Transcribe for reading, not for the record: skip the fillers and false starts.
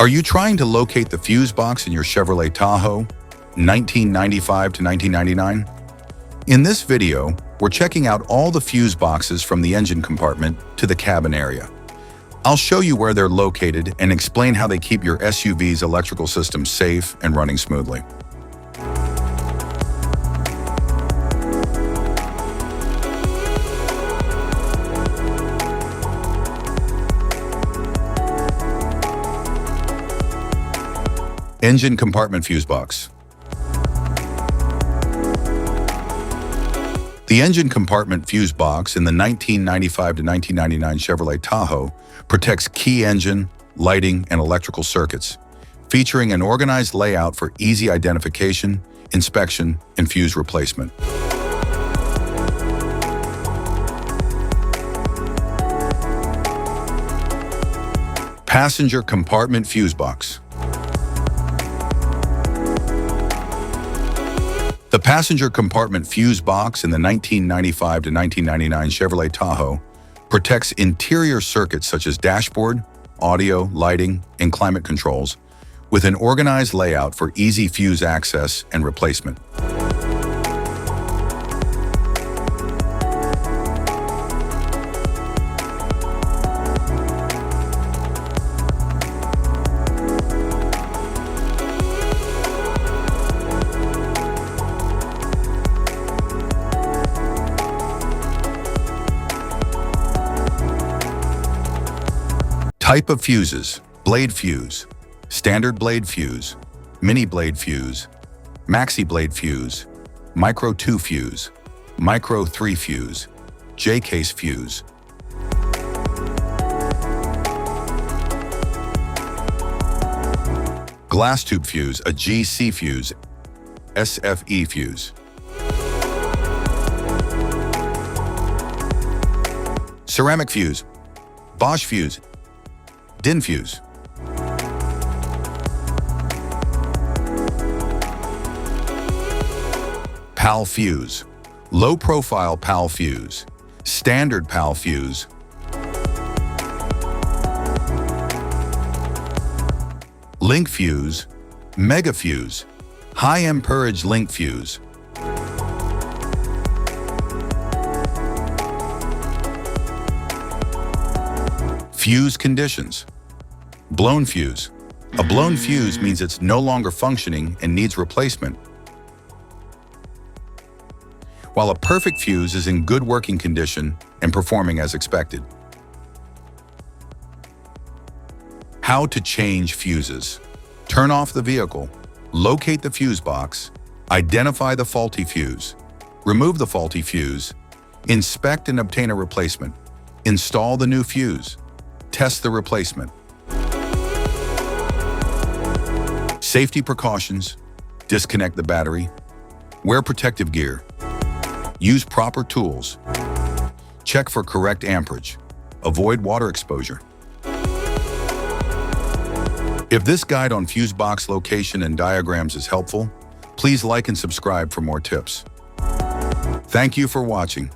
Are you trying to locate the fuse box in your Chevrolet Tahoe, 1995 to 1999? In this video, we're checking out all the fuse boxes from the engine compartment to the cabin area. I'll show you where they're located and explain how they keep your SUV's electrical system safe and running smoothly. Engine compartment fuse box. The engine compartment fuse box in the 1995 to 1999 Chevrolet Tahoe protects key engine, lighting, and electrical circuits, featuring an organized layout for easy identification, inspection, and fuse replacement. Passenger compartment fuse box. The passenger compartment fuse box in the 1995 to 1999 Chevrolet Tahoe protects interior circuits such as dashboard, audio, lighting, and climate controls with an organized layout for easy fuse access and replacement. Type of fuses: blade fuse, standard blade fuse, mini blade fuse, maxi blade fuse, micro 2 fuse, micro 3 fuse, J-case fuse. Glass tube fuse, a GC fuse, SFE fuse. Ceramic fuse, Bosch fuse, DIN fuse. PAL fuse, low profile PAL fuse, standard PAL fuse. Link fuse, mega fuse, high amperage link fuse. Fuse conditions. Blown fuse. A blown fuse means it's no longer functioning and needs replacement, while a perfect fuse is in good working condition and performing as expected. How to change fuses. Turn off the vehicle, locate the fuse box, identify the faulty fuse, remove the faulty fuse, inspect and obtain a replacement, install the new fuse, test the replacement. Safety precautions: disconnect the battery, wear protective gear, use proper tools, check for correct amperage, avoid water exposure. If this guide on fuse box location and diagrams is helpful, please like and subscribe for more tips. Thank you for watching.